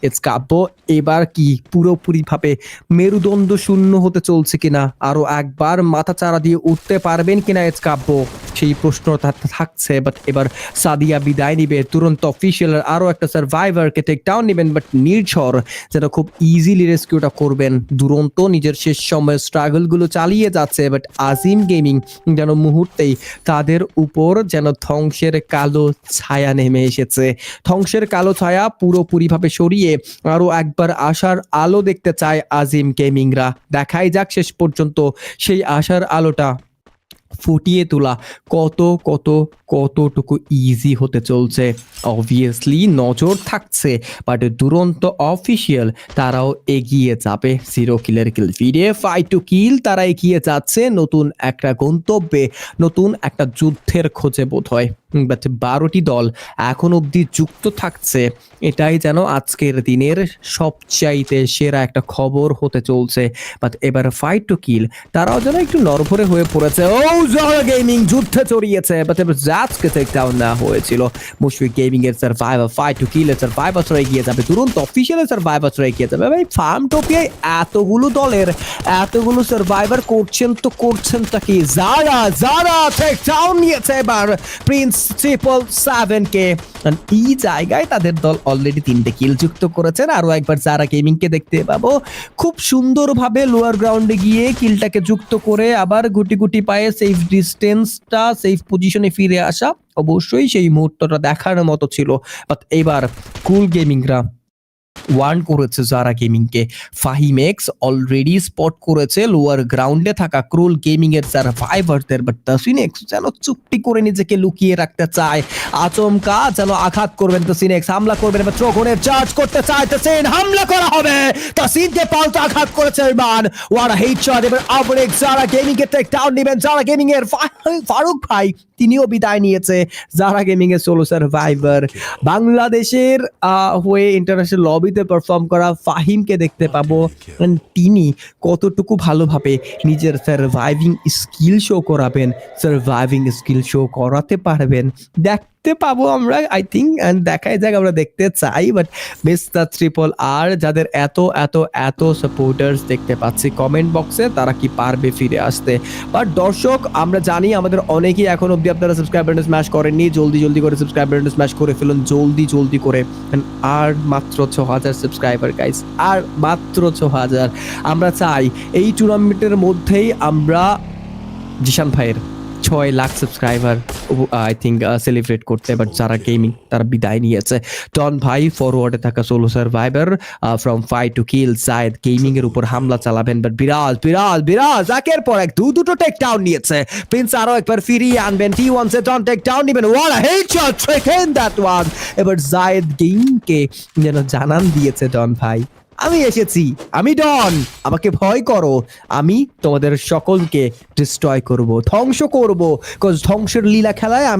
এসকাপো এবার কি পুরোপুরিভাবে মেরুদণ্ড শূন্য হতে চলছে কিনা, আরো একবার মাথা চারা দিয়ে উঠতে পারবেন কিনা এসকাপো, সেই প্রশ্ন থাকছে। বাট এবার সাদিয়া বিদায় নিবে, তুরন্ত অফিসিয়াল আরো একটা সার্ভাইভারকে টেক ডাউন নেবেন, বাট নির্ঝর যেন খুব ইজিলি রেস্কিউটা করবেন। দুরন্ত নিজের শেষ সময়ের স্ট্রাগলগুলো চালিয়ে যাচ্ছে, বাট আজিম গেমিং যেন মুহূর্তেই তাদের উপর যেন ধ্বংসের কালো ছায়া নেমে এসেছে। ধ্বংসের কালো ছায়া পুরোপুরিভাবে সরিয়ে আরো একবার আশার আলো দেখতে চায় আজিম গেমিংরা। দেখাই যাক শেষ পর্যন্ত সেই আশার আলোটা ফুটিয়ে তোলা কতটুকু ইজি হতে চলছে। অবভিয়াসলি নজর থাকছে, বাট দুরন্ত অফিসিয়াল তারাও এগিয়ে যাবে 0 কিলের কিল ফিডে। 5 টু কিল তারা এগিয়ে যাচ্ছে নতুন একটা গন্তব্যে, নতুন একটা যুদ্ধের খোঁজে বোধ হয়। বাট 12টি দল এখন অবধি যুক্ত থাকছে, এটাই যেন আজকের দিনের সবচাইতে সেরা একটা খবর হতে চলছে। বাট এবার 5 টু কিল তারাও যেন একটু নরভরে হয়ে পড়েছে। ও জারা গেমিং যুদ্ধে জড়িয়েছে, বাট এবার জাজকে টেক ডাউন না হয়েছিল। মুশফিক গেমিং এর সার্ভাইভার 5 টু কিল এর সার্ভাইভাররা এগিয়ে যাবে, তুরন্ত অফিসিয়াল সার্ভাইভাররা এগিয়ে যাবে। ভাই ফার্মটোপিয়ায় এতগুলো দলের এতগুলো সার্ভাইভার করছেন তা কি? জারা টেক ডাউন নিয়েছে এবার প্রিন্স 777 কে। এই জায়গায় তাদের দল অলরেডি 3টে কিল যুক্ত করেছেন। আরো একবার জারা গেমিং কে দেখতে পাবো খুব সুন্দরভাবে লোয়ার গ্রাউন্ডে গিয়ে কিলটাকে যুক্ত করে আবার গুটি গুটি পায়ে সেফ ডিস্টেন্সটা সেফ পজিশনে ফিরে আসা। অবশ্যই সেই মুহূর্তটা দেখার মতো ছিল। বাট এবার কুল গেমিংরা ওয়ার্ন করেছে যারা গেমিংকে। ফাহিম এক্স অলরেডি স্পট করেছে লোয়ার গ্রাউন্ডে থাকা ক্রুল গেমিং এর সার্ভাইভারদের, বাট তাসিন এক্স যেন চুপটি করে নিজেকে লুকিয়ে রাখতে চায়। আচমকা যেন আঘাত করবেন তাসিন এক্স, হামলা করবেন এবার থ্রোগনের চার্জ করতে চায় তাসিন, হামলা করা হবে। তাসিনকে পাল্টা আঘাত করেছে ইরমান, ওয়ারা হেডশট। এবার আবরেক যারা গেমিং কে টেক ডাউন নেবেন। যারা গেমিং এর ফারুক ভাই তিনিও বিদায় নিয়েছে। যারা গেমিং এর সোলো সার্ভাইভার বাংলাদেশের হয়ে ইন্টারন্যাশনাল লবিতে পারফর্ম করা ফাহিমকে দেখতে পাবো, তিনি কতটুকু ভালোভাবে নিজের সার্ভাইভিং স্কিল শো করাবেন, সার্ভাইভিং স্কিল শো করাতে পারবেন দেখতে পাবো আমরা আই থিঙ্ক। অ্যান্ড দেখাই যাক, আমরা দেখতে চাই। বাট মিস্টার ট্রিপল আর যাদের এত সাপোর্টার্স দেখতে পাচ্ছি কমেন্ট বক্সে, তারা কি পারবে ফিরে আসতে? বাট দর্শক আমরা জানি আমাদের অনেকেই এখন অবধি আপনারা সাবস্ক্রাইব বাটন স্ম্যাশ করেননি, জলদি করে সাবস্ক্রাইব বাটন স্ম্যাশ করে ফেলুন জলদি করে। আর মাত্র 6000 সাবস্ক্রাইবার গাইস, আর মাত্র 6000। আমরা চাই এই টুর্নামেন্টের মধ্যেই আমরা জিশান ভাইয়ের 6 lakh subscriber I think celebrate করতে। বাট যারা গেমিং তারা বিদায় নিয়েছে। টন ভাই ফরওয়ার্ডে থাকা solo survivor from 5 to kill Zayed gaming এর উপর হামলা চালাবেন, বাট বিরাজ একের পর এক দুটো টেক ডাউন নিয়েছে। প্রিন্স আরো একবার ফিরিয়ে আনবেন, T1 সে টন টেক ডাউন নেবেন। What a headshot trick in that one. এবার জায়েদ গেমিংকে যেন জানান দিয়েছে ডন ভাই, আমি এসেছি, আমি ডন, আমাকে ভয় করো, আমি তোমাদের সকলকে ডিস্ট্রয় করব, ধ্বংস করব। কজ ধ্বংসের লীলা খেলায় আমি